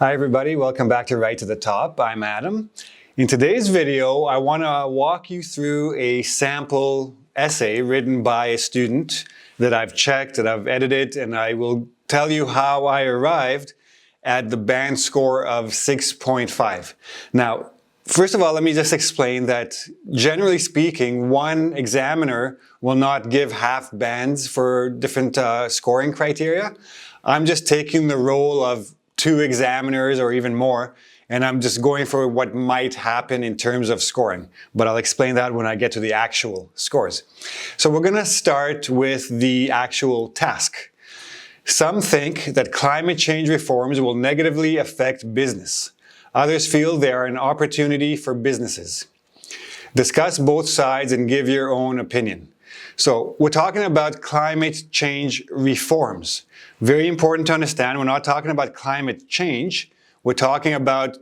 Hi everybody, welcome back to Right to the Top. I'm Adam. In today's video, I want to walk you through a sample essay written by a student that I've checked, that I've edited, and I will tell you how I arrived at the band score of 6.5. Now, first of all, let me just explain that generally speaking, one examiner will not give half bands for different scoring criteria. I'm just taking the role of two examiners or even more, and I'm just going for what might happen in terms of scoring. But I'll explain that when I get to the actual scores. So we're going to start with the actual task. Some think that climate change reforms will negatively affect business. Others feel they are an opportunity for businesses. Discuss both sides and give your own opinion. So we're talking about climate change reforms. Very important to understand, we're not talking about climate change. We're talking about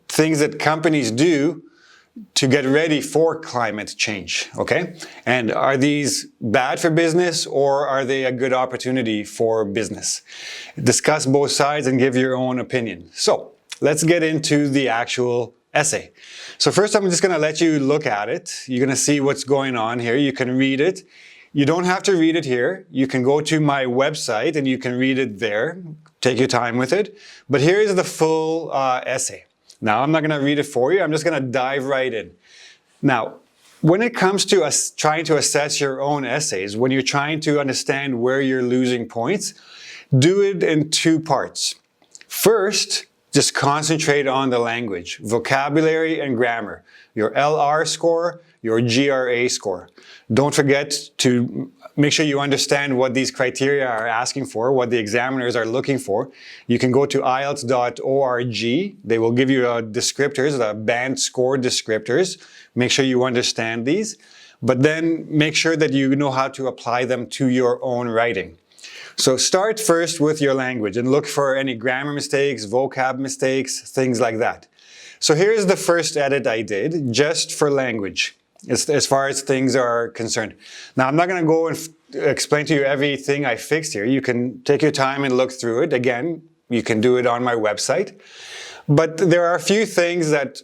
things that companies do to get ready for climate change, okay? And are these bad for business or are they a good opportunity for business? Discuss both sides and give your own opinion. So let's get into the actual essay. So first I'm just going to let you look at it. You're going to see what's going on here. You can read it. You don't have to read it here. You can go to my website and you can read it there. Take your time with it. But here is the full essay. Now I'm not going to read it for you. I'm just going to dive right in. Now, when it comes to trying to assess your own essays, when you're trying to understand where you're losing points, do it in two parts. First, just concentrate on the language, vocabulary and grammar, your LR score, your GRA score. Don't forget to make sure you understand what these criteria are asking for, what the examiners are looking for. You can go to IELTS.org. They will give you descriptors, the band score descriptors. Make sure you understand these, but then make sure that you know how to apply them to your own writing. So start first with your language and look for any grammar mistakes, vocab mistakes, things like that. So here's the first edit I did just for language as far as things are concerned. Now I'm not going to go and explain to you everything I fixed here. You can take your time and look through it. Again, you can do it on my website. But there are a few things that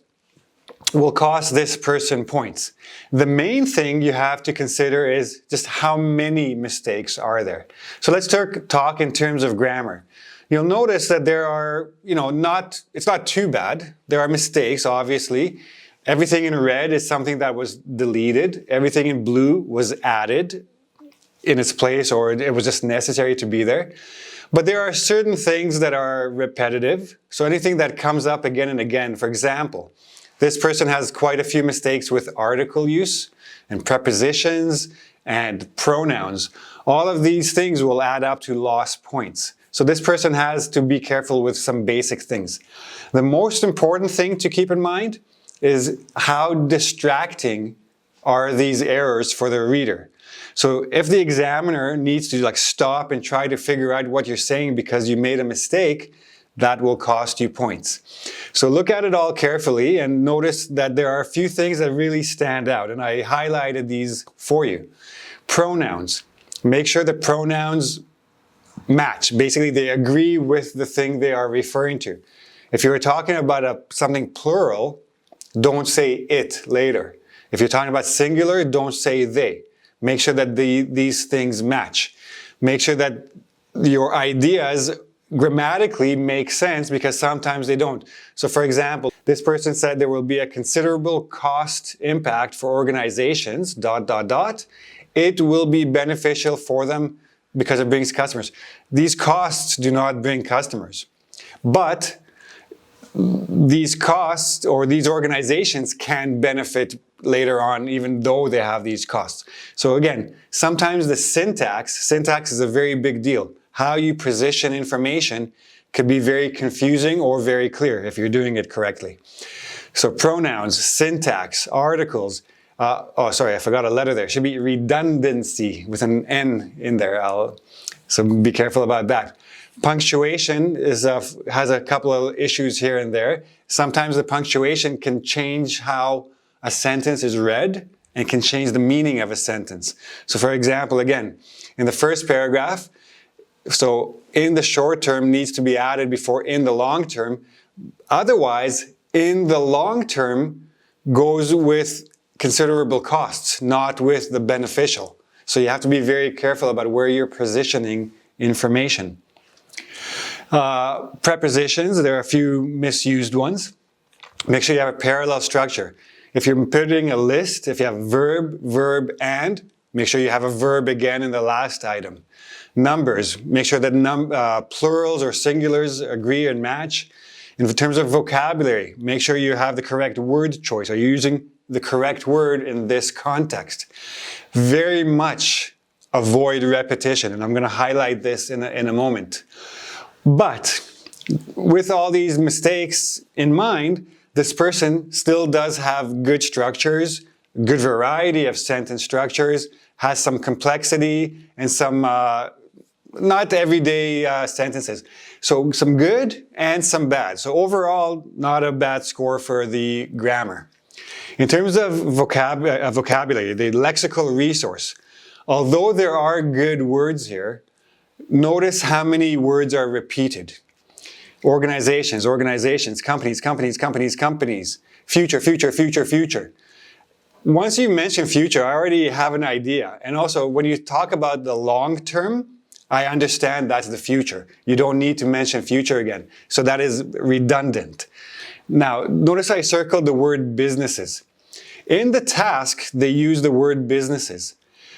will cost this person points. The main thing you have to consider is just how many mistakes are there. So let's talk in terms of grammar. You'll notice that there are, it's not too bad. There are mistakes, obviously. Everything in red is something that was deleted. Everything in blue was added in its place, or it was just necessary to be there. But there are certain things that are repetitive. So anything that comes up again and again, for example, this person has quite a few mistakes with article use and prepositions and pronouns. All of these things will add up to lost points. So this person has to be careful with some basic things. The most important thing to keep in mind is how distracting are these errors for the reader. So if the examiner needs to stop and try to figure out what you're saying because you made a mistake, that will cost you points. So look at it all carefully and notice that there are a few things that really stand out, and I highlighted these for you. Pronouns. Make sure the pronouns match. Basically, they agree with the thing they are referring to. If you're talking about something plural, don't say it later. If you're talking about singular, don't say they. Make sure that these things match. Make sure that your ideas grammatically make sense, because sometimes they don't. So for example, this person said there will be a considerable cost impact for organizations, ... It will be beneficial for them because it brings customers. These costs do not bring customers. But these costs or these organizations can benefit later on, even though they have these costs. So again, sometimes the syntax is a very big deal. How you position information could be very confusing or very clear if you're doing it correctly. So pronouns, syntax, articles. Oh, sorry, I forgot a letter there. It should be redundancy with an N in there. So be careful about that. Punctuation has a couple of issues here and there. Sometimes the punctuation can change how a sentence is read and can change the meaning of a sentence. So for example, again, in the first paragraph, So in the short term needs to be added before in the long term. Otherwise, in the long term goes with considerable costs, not with the beneficial. So you have to be very careful about where you're positioning information. Prepositions, there are a few misused ones. Make sure you have a parallel structure. If you're putting a list, if you have verb, verb, and, make sure you have a verb again in the last item. Numbers, make sure that plurals or singulars agree and match. In terms of vocabulary, make sure you have the correct word choice. Are you using the correct word in this context? Very much avoid repetition, and I'm going to highlight this in a moment. But with all these mistakes in mind, this person still does have good structures, good variety of sentence structures, has some complexity and some not everyday sentences. So some good and some bad. So overall, not a bad score for the grammar. In terms of vocabulary, the lexical resource, although there are good words here, notice how many words are repeated. Organizations, organizations, companies, companies, companies, companies, future, future, future, future. Once you mention future, I already have an idea. And also, when you talk about the long term, I understand that's the future. You don't need to mention future again. So that is redundant. Now, notice I circled the word businesses. In the task, they use the word businesses.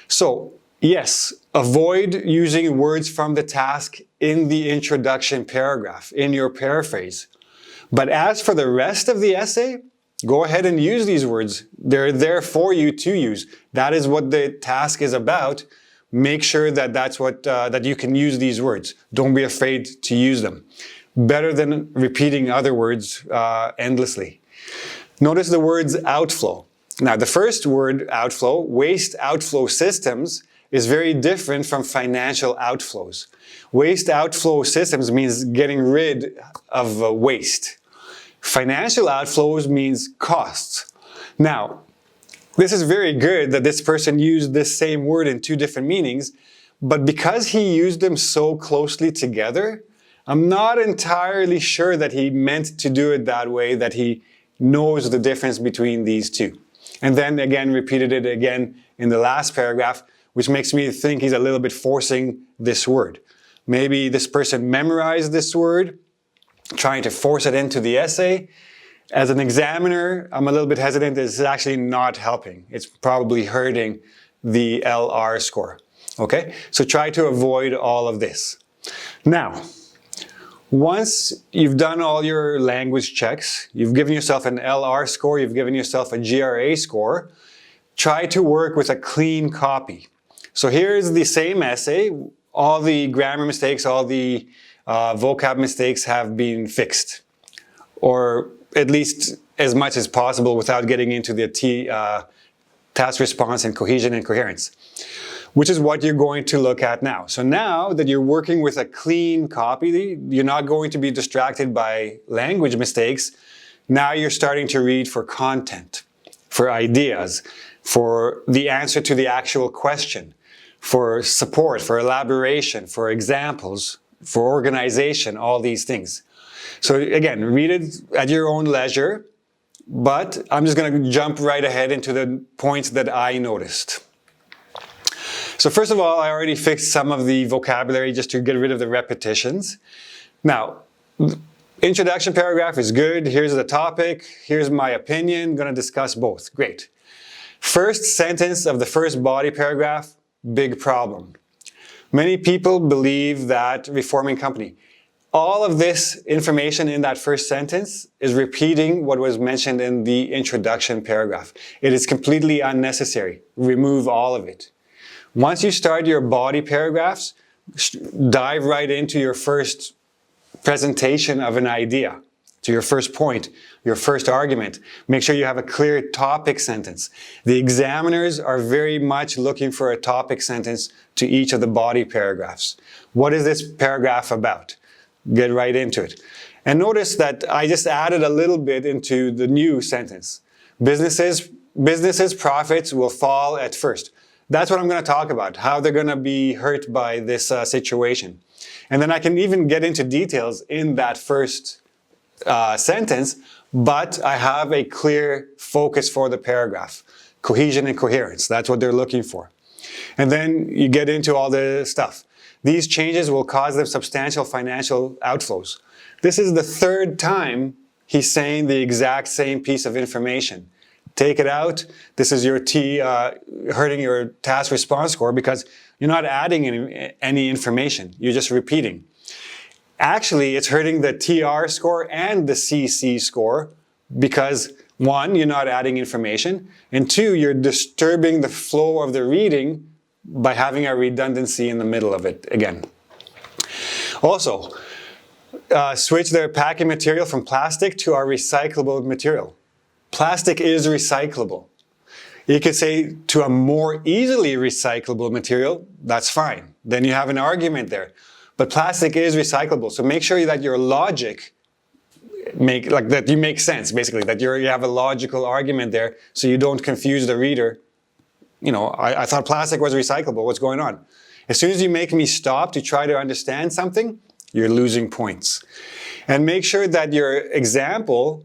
So, yes, avoid using words from the task in the introduction paragraph, in your paraphrase. But as for the rest of the essay, go ahead and use these words. They're there for you to use. That is what the task is about. Make sure that that you can use these words. Don't be afraid to use them. Better than repeating other words endlessly. Notice the words outflow. Now, the first word, outflow, waste outflow systems, is very different from financial outflows. Waste outflow systems means getting rid of waste. Financial outflows means costs. Now, this is very good that this person used this same word in two different meanings, but because he used them so closely together, I'm not entirely sure that he meant to do it that way, that he knows the difference between these two. And then again, repeated it again in the last paragraph, which makes me think he's a little bit forcing this word. Maybe this person memorized this word, trying to force it into the essay. As an examiner, I'm a little bit hesitant. It's actually not helping. It's probably hurting the LR score. Okay? So try to avoid all of this. Now, once you've done all your language checks, you've given yourself an LR score, you've given yourself a GRA score, try to work with a clean copy. So here's the same essay. All the grammar mistakes, all the vocab mistakes have been fixed, or at least as much as possible without getting into the task response and cohesion and coherence, which is what you're going to look at now. So now that you're working with a clean copy, you're not going to be distracted by language mistakes. Now you're starting to read for content, for ideas, for the answer to the actual question, for support, for elaboration, for examples, for organization, all these things. So again, read it at your own leisure, but I'm just going to jump right ahead into the points that I noticed. So first of all, I already fixed some of the vocabulary just to get rid of the repetitions. Now, introduction paragraph is good. Here's the topic. Here's my opinion. I'm going to discuss both. Great. First sentence of the first body paragraph, big problem. Many people believe that reforming company. All of this information in that first sentence is repeating what was mentioned in the introduction paragraph. It is completely unnecessary. Remove all of it. Once you start your body paragraphs, dive right into your first presentation of an idea, to your first point, your first argument. Make sure you have a clear topic sentence. The examiners are very much looking for a topic sentence to each of the body paragraphs. What is this paragraph about? Get right into it. And notice that I just added a little bit into the new sentence. Businesses' profits will fall at first. That's what I'm going to talk about, how they're going to be hurt by this situation. And then I can even get into details in that first sentence, but I have a clear focus for the paragraph. Cohesion and coherence, that's what they're looking for. And then you get into all the stuff. These changes will cause them substantial financial outflows. This is the third time he's saying the exact same piece of information. Take it out. This is your hurting your task response score because you're not adding any information. You're just repeating. Actually, it's hurting the TR score and the CC score because, one, you're not adding information, and two, you're disturbing the flow of the reading by having a redundancy in the middle of it again. Also, switch their packing material from plastic to our recyclable material. Plastic is recyclable. You could say to a more easily recyclable material, that's fine. Then you have an argument there. But plastic is recyclable, so make sure that your logic that you make sense, basically, that you have a logical argument there so you don't confuse the reader. You know, I thought plastic was recyclable, what's going on? As soon as you make me stop to try to understand something, you're losing points. And make sure that your example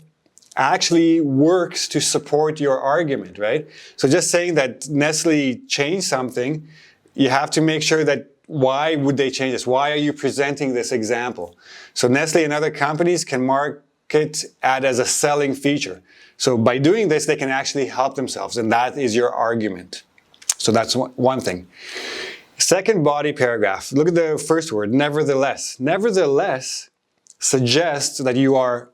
actually works to support your argument, right? So just saying that Nestle changed something, you have to make sure that why would they change this? Why are you presenting this example? So Nestle and other companies can market ad as a selling feature. So by doing this, they can actually help themselves, and that is your argument. So that's one thing. Second body paragraph, look at the first word, nevertheless. Nevertheless suggests that you are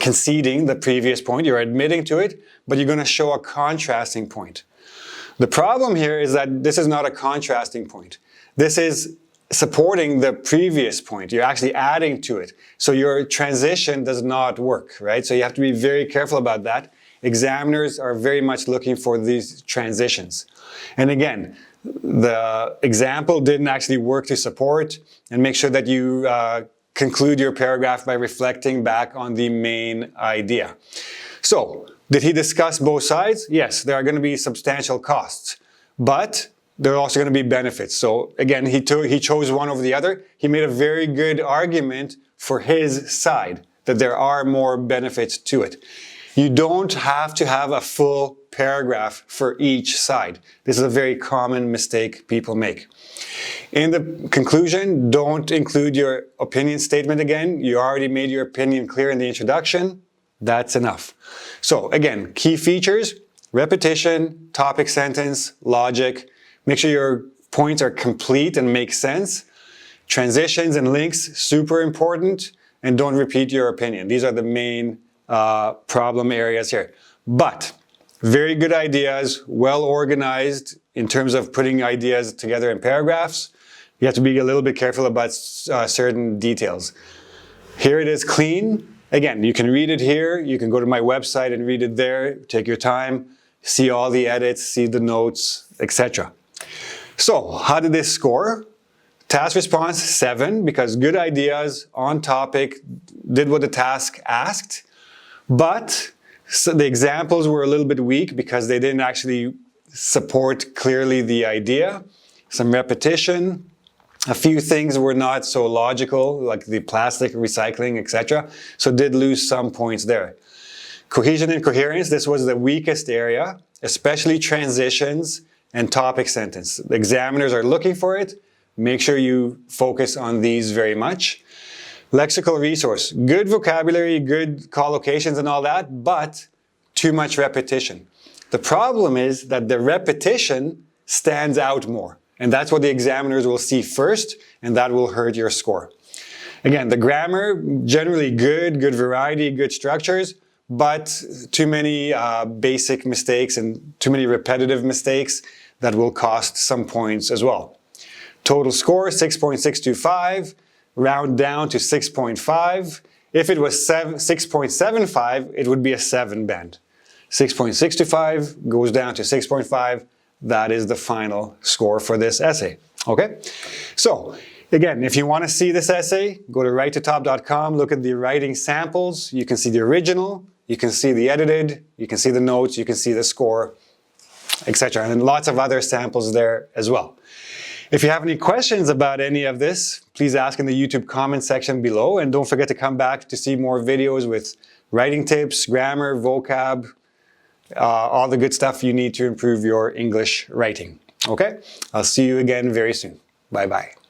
conceding the previous point, you're admitting to it, but you're going to show a contrasting point. The problem here is that this is not a contrasting point. This is supporting the previous point. You're actually adding to it. So your transition does not work, right? So you have to be very careful about that. Examiners are very much looking for these transitions. And again, the example didn't actually work to support, and make sure that you conclude your paragraph by reflecting back on the main idea. So, did he discuss both sides? Yes, there are going to be substantial costs, but there are also going to be benefits. So again, he chose one over the other. He made a very good argument for his side, that there are more benefits to it. You don't have to have a full paragraph for each side. This is a very common mistake people make. In the conclusion, don't include your opinion statement again. You already made your opinion clear in the introduction. That's enough. So again, key features: repetition, topic sentence, logic. Make sure your points are complete and make sense. Transitions and links, super important. And don't repeat your opinion. These are the main problem areas here. But very good ideas, well organized in terms of putting ideas together in paragraphs. You have to be a little bit careful about certain details. Here it is clean. Again, you can read it here. You can go to my website and read it there. Take your time, see all the edits, see the notes, etc. So, how did this score? Task response 7, because good ideas, on topic, did what the task asked. But so the examples were a little bit weak because they didn't actually support clearly the idea. Some repetition. A few things were not so logical, like the plastic recycling, etc. So did lose some points there. Cohesion and coherence, this was the weakest area, especially transitions and topic sentence. The examiners are looking for it. Make sure you focus on these very much. Lexical resource, good vocabulary, good collocations and all that, but too much repetition. The problem is that the repetition stands out more. And that's what the examiners will see first, and that will hurt your score. Again, the grammar, generally good variety, good structures, but too many basic mistakes and too many repetitive mistakes that will cost some points as well. Total score, 6.625, round down to 6.5. If it was 6.75, it would be a 7 band. 6.625 goes down to 6.5. That is the final score for this essay, okay? So, again, if you want to see this essay, go to write2top.com, look at the writing samples. You can see the original, you can see the edited, you can see the notes, you can see the score. etc. And lots of other samples there as well. If you have any questions about any of this, please ask in the YouTube comment section below, and don't forget to come back to see more videos with writing tips, grammar, vocab, all the good stuff you need to improve your English writing. Okay? I'll see you again very soon. Bye-bye.